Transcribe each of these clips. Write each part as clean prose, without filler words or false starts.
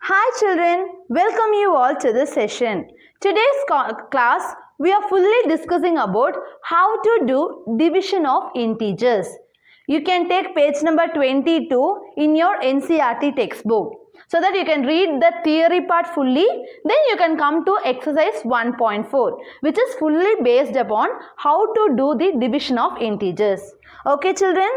Hi children, welcome you all to this session. Today's class we are fully discussing about how to do division of integers. You can take page number 22 in your NCERT textbook so that you can read the theory part fully. Then you can come to exercise 1.4 which is fully based upon how to do the division of integers. Okay children?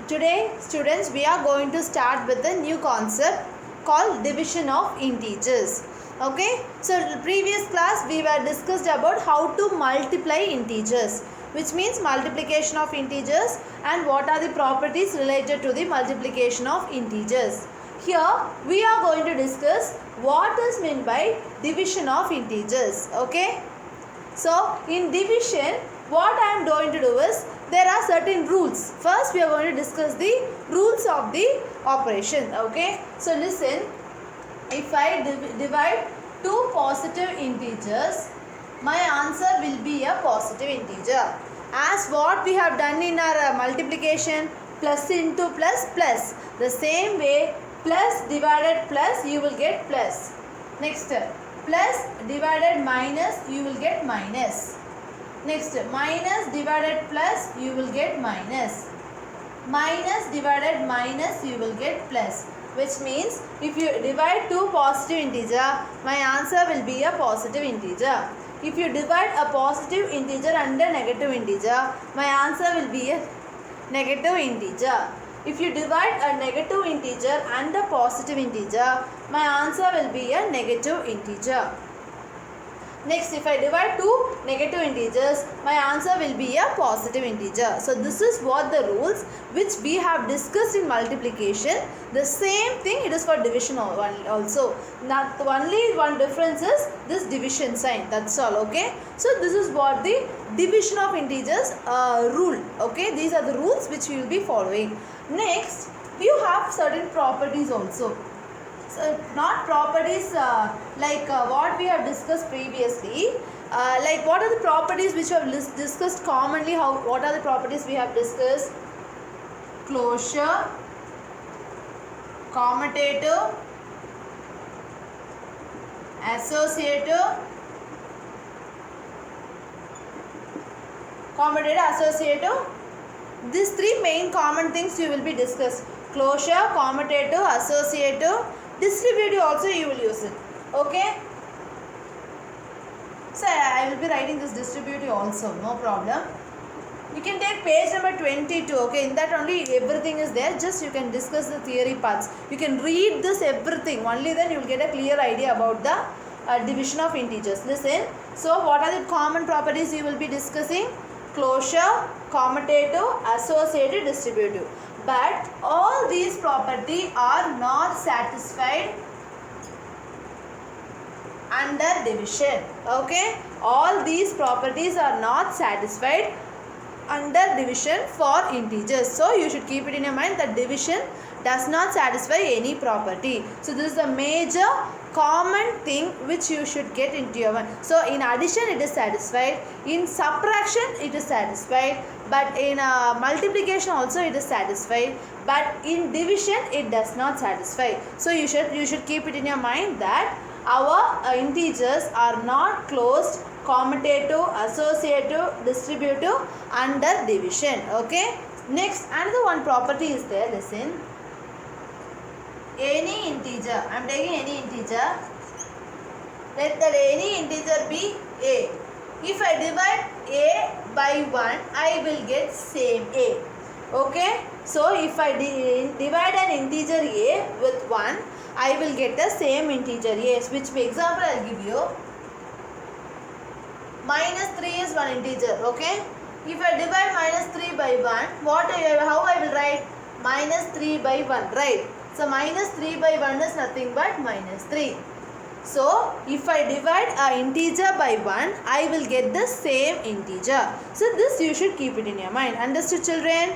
Today students we are going to start with a new concept called division of integers. Okay, so previous class we were discussed about how to multiply integers, which means multiplication of integers and what are the properties related to the multiplication of integers. Here we are going to discuss what is meant by division of integers. Okay, so in division what I am going to do is there are certain rules. First we are going to discuss the rules of the operation. Okay, so listen, if I divide two positive integers, my answer will be a positive integer. As what we have done in our multiplication, plus into plus plus, the same way plus divided plus you will get plus. Next, plus divided minus you will get minus. Next, minus divided plus you will get minus. Minus divided minus you will get plus, which means if you divide two positive integer, my answer will be a positive integer. If you divide a positive integer under negative integer, my answer will be a negative integer. If you divide a negative integer and a positive integer, my answer will be a negative integer. Next, if I divide two negative integers, my answer will be a positive integer. So this is what the rules which we have discussed in multiplication. The same thing it is for division also. Now only one difference is this division sign. That's all. Okay. So this is what the division of integers rule. Okay. These are the rules which we will be following. Next, you have certain properties also. So not properties what we have discussed previously. Like what are the properties which we have discussed commonly? What are the properties we have discussed? Closure, commutative, associative, associative. These three main common things you will be discussed. Closure, commutative, associative, distributive also you will use it. Okay. So I will be writing this distributive also, no problem. You can take page number 22. Okay, in that only everything is there. Just you can discuss the theory parts. You can read this everything. Only then you will get a clear idea about the division of integers. Listen. So what are the common properties you will be discussing? Closure, commutative, associative, distributive. But all these properties are not satisfied under division. Okay, all these properties are not satisfied under division for integers. So you should keep it in your mind that division does not satisfy any property. So this is the major common thing which you should get into your mind. So in addition it is satisfied, in subtraction it is satisfied, but in multiplication also it is satisfied, but in division it does not satisfy. So you should keep it in your mind that our integers are not closed, commutative, associative, distributive under division. Okay. Next, another one property is there. Listen. Any integer, I am taking any integer, let that any integer be a. If I divide a by 1, I will get same a. Okay. So if I divide an integer a with 1, I will get the same integer a. Which example I will give you. Minus 3 is one integer. Okay. If I divide minus 3 by 1, how I will write? Minus 3 by 1, right? So minus 3 by 1 is nothing but minus 3. So if I divide an integer by 1, I will get the same integer. So this you should keep it in your mind. Understood children?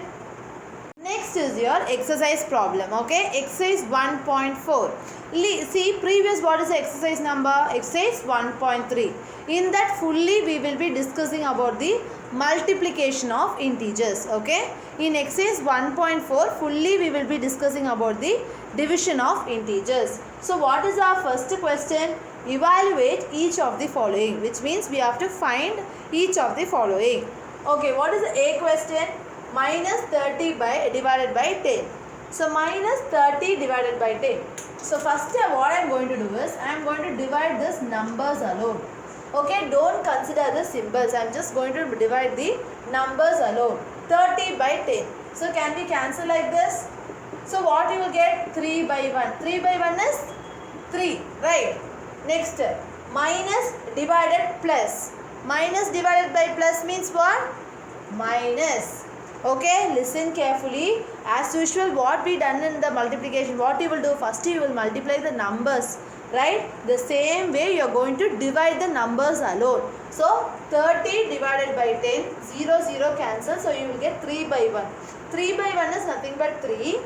Next is your exercise problem. Okay, exercise 1.4. See previous what is the exercise number? Exercise 1.3. In that fully we will be discussing about the multiplication of integers. Okay, in exercise 1.4 fully we will be discussing about the division of integers. So what is our first question? Evaluate each of the following, which means we have to find each of the following. Okay, what is the A question? Minus 30 divided by 10. So minus 30 divided by 10. So first what I am going to do is I am going to divide this numbers alone. Okay, don't consider the symbols. I am just going to divide the numbers alone. 30 by 10. So can we cancel like this? So what you will get? 3 by 1. 3 by 1 is 3. Right. Next, minus divided plus. Minus divided by plus means what? Minus. Okay, listen carefully. As usual, what we done in the multiplication, what you will do? First you will multiply the numbers. Right? The same way you are going to divide the numbers alone. So 30 divided by 10, 0, 0 cancel. So you will get 3 by 1. 3 by 1 is nothing but 3.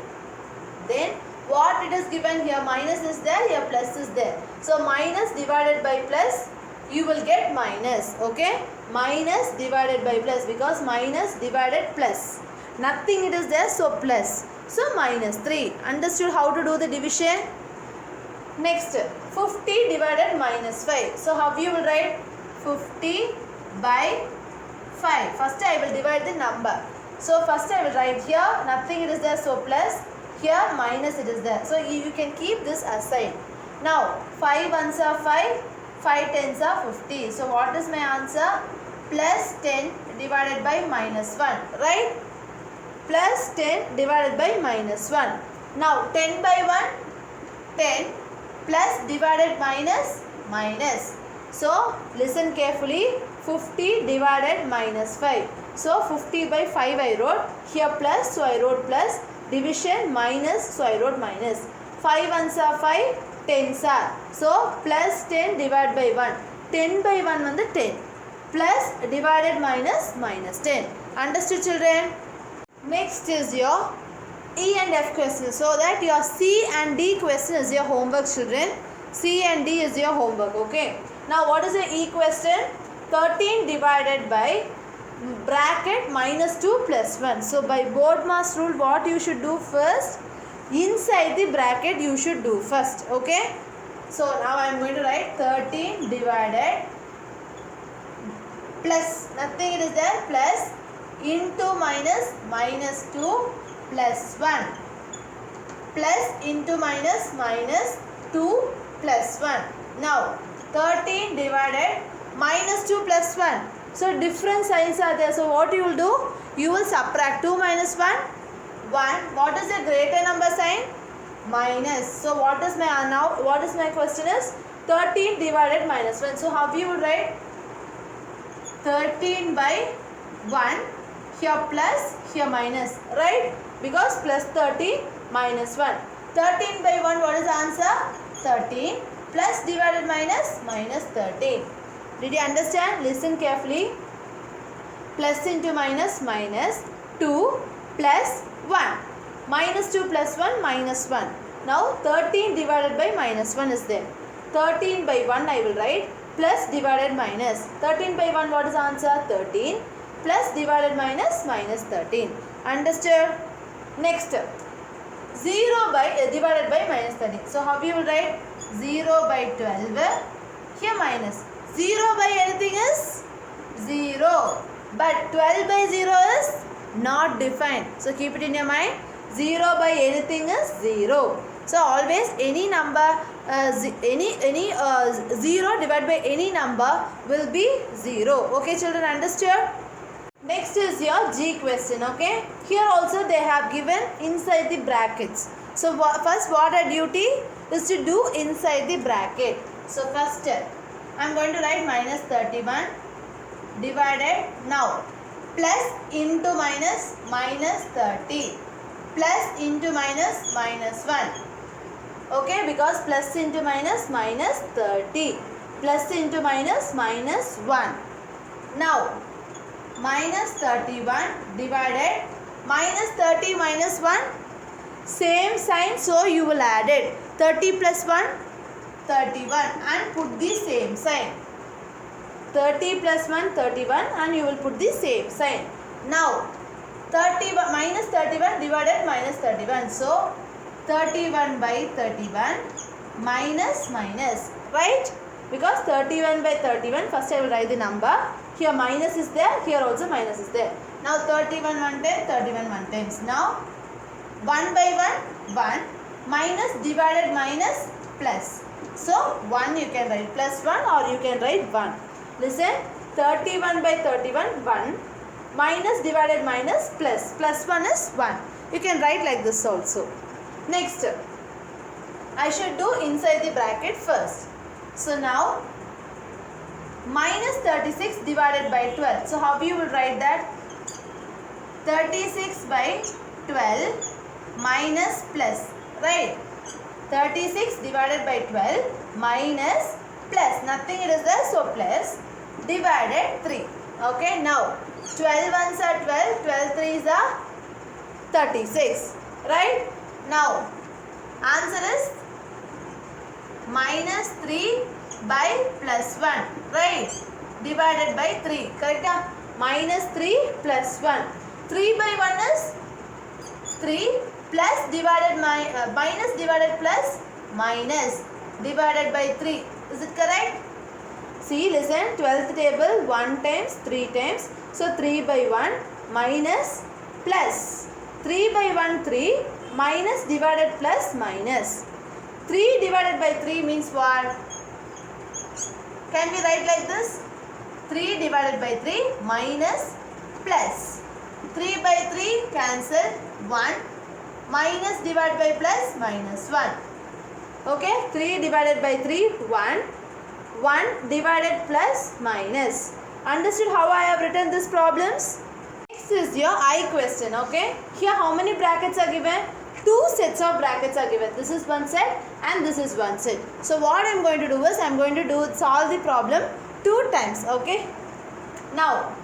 Then what it is given here? Minus is there, here plus is there. So minus divided by plus, you will get minus. Okay? Minus divided by plus, because minus divided plus. Nothing it is there, so plus. So minus 3. Understood how to do the division? Next, 50 divided minus 5. So how you will write? 50 by 5. First I will divide the number. So first I will write here, nothing it is there, so plus. Here minus it is there. So you can keep this aside. Now 5 ones are 5, 5 tens are 50. So what is my answer? Plus 10 divided by minus 1. Right? Plus 10 divided by minus 1. Now 10 by 1, 10. Plus divided minus, minus. So listen carefully. 50 divided minus 5. So 50 by 5 I wrote. Here plus, so I wrote plus. Division minus, so I wrote minus. 5 ones are 5, 10s are. So plus 10 divided by 1. 10 by 1 on the 10. Plus divided minus, minus 10. Understood children? Next is your E and F question. So that your C and D question is your homework children. C and D is your homework. Okay. Now what is the E question? 13 divided by bracket minus 2 plus 1. So by Bodmas rule what you should do first? Inside the bracket you should do first. Okay. So now I am going to write 13 divided plus, nothing it is there, plus into minus, minus 2 plus 1, plus into minus, minus 2 plus 1. Now 13 divided minus 2 plus 1. So different signs are there. So what you will do? You will subtract 2 minus 1, 1. What is the greater number sign? Minus. So what is my now? What is my question is 13 divided minus 1. So how you will write? 13 by 1. Here plus, here minus. Right? Because plus 13 minus 1. 13 by 1. What is the answer? 13. Plus divided minus, minus 13. Did you understand? Listen carefully. Plus into minus, minus 2 plus 1. Minus 2 plus 1, minus 1. Now 13 divided by minus 1 is there. 13 by 1 I will write. Plus divided minus. 13 by 1 what is the answer? 13. Plus divided minus, minus 13. Understood? Next. 0 by divided by minus 13. So how you will write? 0 by 12. Here minus. 0 by anything is 0. But 12 by 0 is not defined. So keep it in your mind. 0 by anything is 0. So always any number, 0 divided by any number will be 0. Okay children, understood? Next is your G question. Okay. Here also they have given inside the brackets. So first what our duty is to do inside the bracket. So first I am going to write minus 31 divided now plus into minus, minus 30 plus into minus, minus 1. Okay, because plus into minus, minus 30 plus into minus, minus 1. Now minus 31 divided minus 30 minus 1, same sign, so you will add it. 30 plus 1, 31 and put the same sign. 30 plus 1, 31, and you will put the same sign. Now, 31 minus 31 divided minus 31. So, 31 by 31 minus minus, right? Because 31 by 31, first I will write the number. Here minus is there, here also minus is there. Now, 31 one time, 31 one times. Now, 1 by 1, 1, minus divided minus plus. So, 1 you can write plus 1 or you can write 1. Listen, 31 by 31, 1, minus divided minus plus. Plus 1 is 1. You can write like this also. Next, I should do inside the bracket first. So, now, minus 36 divided by 12. So, how you will write that? 36 by 12 minus plus, right? 36 divided by 12 minus plus, nothing it is there, so plus, divided 3. Okay, now 12 ones are 12, 12 threes are 36, right? Now answer is minus 3 by plus 1, right? Divided by 3, correct? Minus 3 plus 1. 3 by 1 is 3 plus divided minus divided plus minus divided by 3. Is it correct? See, listen, 12th table 1 times 3 times. So 3 by 1 minus plus 3 by 1 3 minus divided plus minus. 3 divided by 3 means what? Can we write like this? 3 divided by 3 minus plus. 3 by 3 cancel 1. Minus divided by plus minus 1. Okay, 3 divided by 3, 1. 1 divided plus minus. Understood how I have written these problems? Next is your I question. Okay, here how many brackets are given? 2 sets of brackets are given. This is one set and this is one set. So what I am going to do is I am going to solve the problem 2 times. Okay, now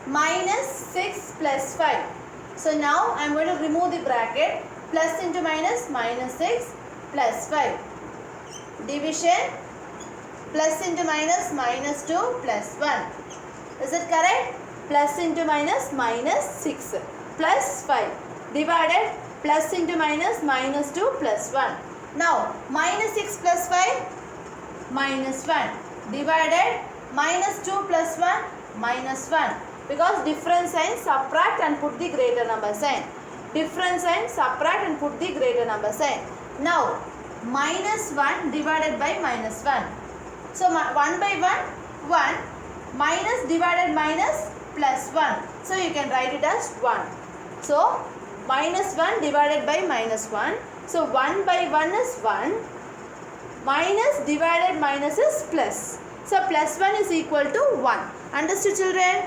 minus 6 plus 5. So now I am going to remove the bracket. Plus into minus, minus 6 plus 5. Division, plus into minus, minus 2 plus 1. Is it correct? Plus into minus, minus 6 plus 5. Divided, plus into minus, minus 2 plus 1. Now minus 6 plus 5, minus 1. Divided, minus 2 plus 1, minus 1. Because different sign, subtract and put the greater number sign. Different sign, subtract and put the greater number sign. Now, minus 1 divided by minus 1. So, 1 by 1, 1. Minus divided minus plus 1. So, you can write it as 1. So, minus 1 divided by minus 1. So, 1 by 1 is 1. Minus divided minus is plus. So, plus 1 is equal to 1. Understood, children?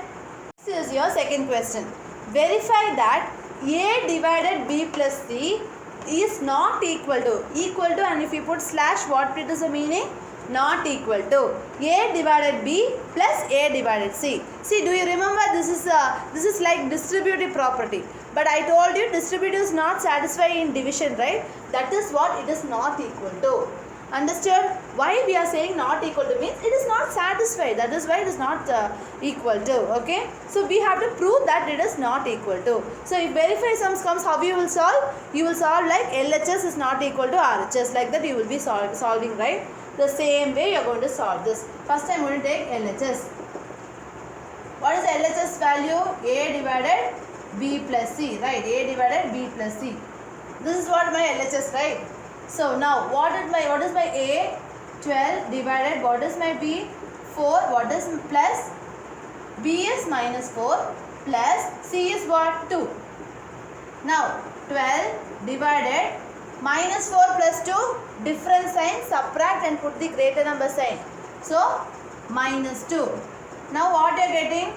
This is your second question. Verify that A divided B plus C is not equal to, and if you put slash, what it is the meaning? Not equal to A divided B plus A divided C. See, do you remember this is like distributive property, but I told you distributive is not satisfied in division, right? That is what it is not equal to. Understood? Why we are saying not equal to means it is not satisfied. That is why it is not equal to. Okay. So we have to prove that it is not equal to. So if verify sums comes, how you will solve? You will solve like LHS is not equal to RHS. Like that you will be solving, right? The same way you are going to solve this. First I am going to take LHS. What is the LHS value? A divided B plus C. Right. A divided B plus C. This is what my LHS, right? So now what is my A? 12 divided, what is my B? 4. What is plus? B is minus 4 plus C is what? 2. Now 12 divided minus 4 plus 2, different sign, subtract and put the greater number sign. So minus 2. Now what you are getting?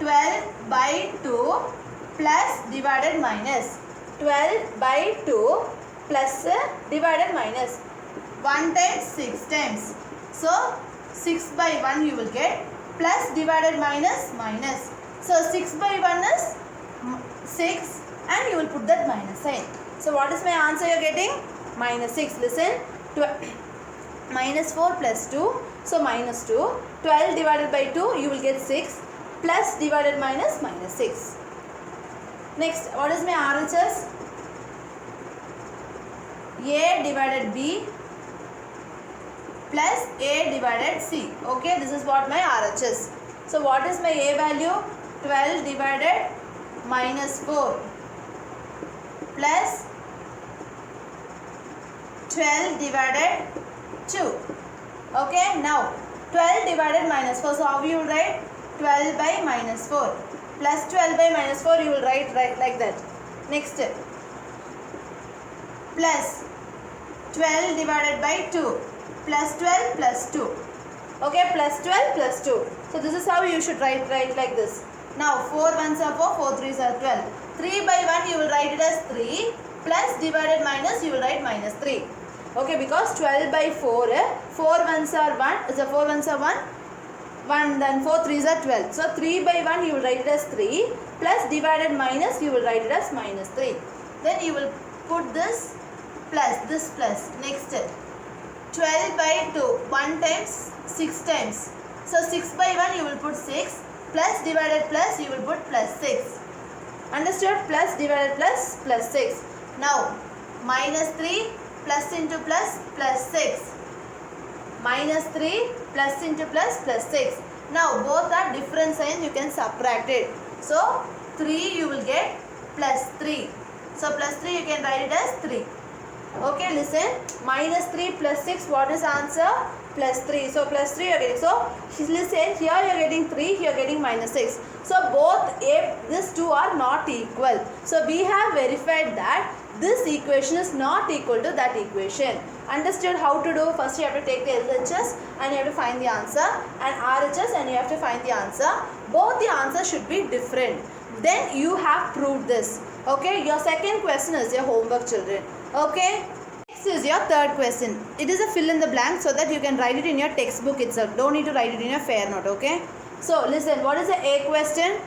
12 by 2 plus divided minus. 12 by 2 plus divided minus. 1 times 6 times. So 6 by 1 you will get, plus divided minus minus. So 6 by 1 is 6 and you will put that minus sign. So what is my answer you are getting? Minus 6. Listen, minus 4 plus 2 So minus 2. 12 divided by 2, you will get 6. Plus divided minus 6. Next, what is my RHS? A divided B plus A divided C. Okay, this is what my RHS. So what is my A value? 12 divided minus 4 plus 12 divided 2. Okay, now 12 divided minus 4. So how you will write? 12 by minus 4 plus 12 by minus 4, you will write like that. Next, plus 12 divided by 2 plus 12 plus 2. Okay, plus 12 plus 2. So this is how you should write like this. Now 4 1s are 4, 4 3s are 12. 3 by 1 you will write it as 3 plus divided minus you will write minus 3. Okay, because 12 by 4, 4 1s are 1, so 4 1s are 1, 1 then 4 3s are 12. So 3 by 1 you will write it as 3 plus divided minus you will write it as minus 3. Then you will put this plus. Next, 12 by 2, 1 times 6 times. So 6 by 1 you will put 6 plus divided plus you will put plus 6. Understood? Plus divided plus 6. Now minus 3 plus into plus 6. Minus 3 plus into plus 6. Now both are different signs, you can subtract it. So 3 you will get plus 3. So plus 3 you can write it as 3. Okay, listen. Minus 3 plus 6, what is answer? Plus 3. So plus 3 you are getting. So listen, here you are getting 3, here you are getting minus 6. So both these two are not equal. So we have verified that this equation is not equal to that equation. Understood how to do? First you have to take the LHS and you have to find the answer, and RHS and you have to find the answer. Both the answers should be different. Then you have proved this. Okay, your second question is your homework, children. Okay, next is your third question. It is a fill in the blank so that you can write it in your textbook itself. Don't need to write it in your fair note. Okay, so listen, what is the A question?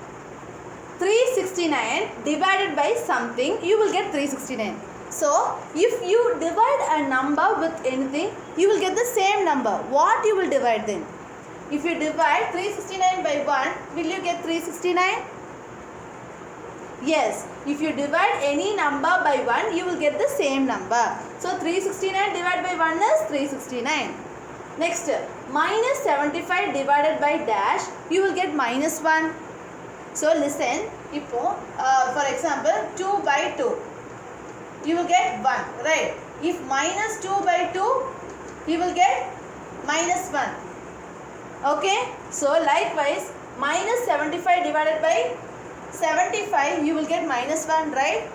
369 divided by something, you will get 369. So if you divide a number with anything, you will get the same number. What you will divide then? If you divide 369 by 1, will you get 369? Yes, if you divide any number by 1, you will get the same number. So 369 divided by 1 is 369. Next, minus 75 divided by dash, you will get minus 1. So listen, for example, 2 by 2, you will get 1, right? If minus 2 by 2, you will get minus 1. Okay, so likewise, minus 75 divided by 75, you will get minus 1, right?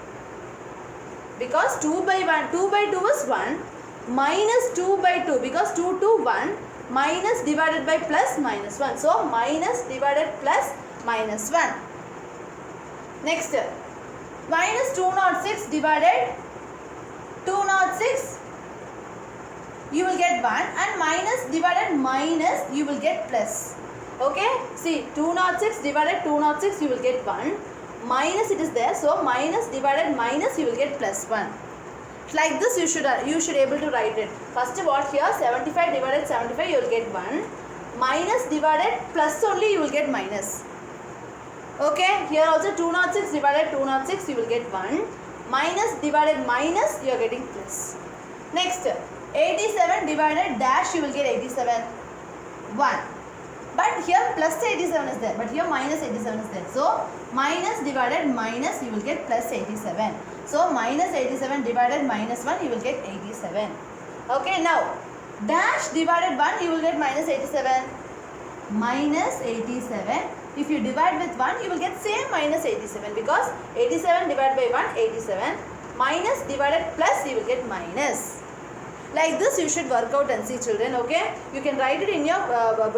Because 2 by 2 is 1, minus 2 by 2, because 2 to 1, minus divided by plus minus 1. So minus divided plus minus 1. Next, minus 206 divided 206, you will get 1, and minus divided minus, you will get plus. Okay, see, 206 divided 206, you will get 1, minus it is there, so minus divided minus, you will get plus 1. Like this you should able to write it. First what here, 75 divided 75, you will get 1, minus divided plus only you will get minus. Okay, here also 206 divided 206, you will get 1, minus divided minus, you are getting plus. Next, 87 divided dash, you will get 87, 1. But here plus 87 is there, but here minus 87 is there. So minus divided minus, you will get plus 87. So minus 87 divided minus 1, you will get 87. Okay, now dash divided 1, you will get minus 87. Minus 87. If you divide with 1, you will get same minus 87, because 87 divided by 1, 87. Minus divided plus, you will get minus. Like this you should work out and see, children. Okay, you can write it in your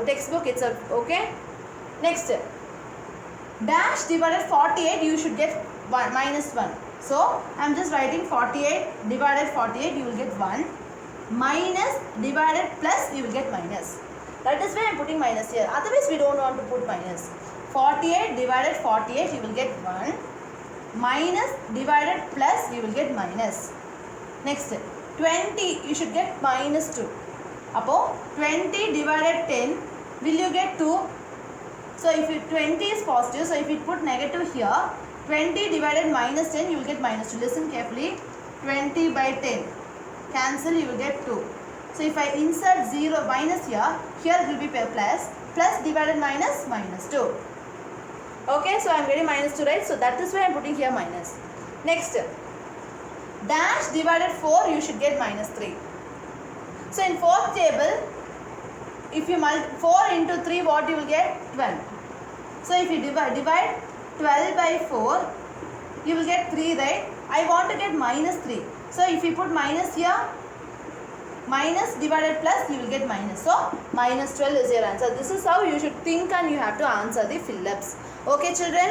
textbook itself. Okay, next, dash divided 48, you should get 1 minus 1. So I am just writing 48 divided 48, you will get 1, minus divided plus, you will get minus. That is why I am putting minus here. Otherwise we don't want to put minus. 48 divided 48, you will get 1, minus divided plus, you will get minus. Next, 20, you should get minus 2. അപ്പോൾ 20 divided 10, will you get 2? So if 20 is positive, so if you put negative here, 20 divided minus 10, you will get minus 2. Listen carefully. 20 by 10. Cancel, you will get 2. So if I insert 0 minus here, here it will be plus. Plus divided minus, minus 2. Okay, so I am getting minus 2, right? So that is why I am putting here minus. Next, dash divided 4, you should get minus 3. So in fourth table, if you multiply 4 into 3, what you will get? 12. So if you divide 12 by 4, you will get 3, right? I want to get minus 3. So if you put minus here, minus divided plus, you will get minus. So minus 12 is your answer. This is how you should think and you have to answer the fill-ups. Okay children?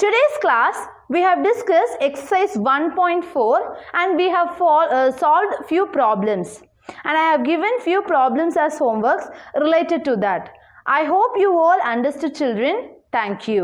Today's class, we have discussed exercise 1.4 and we have solved few problems. And I have given few problems as homeworks related to that. I hope you all understood children. Thank you.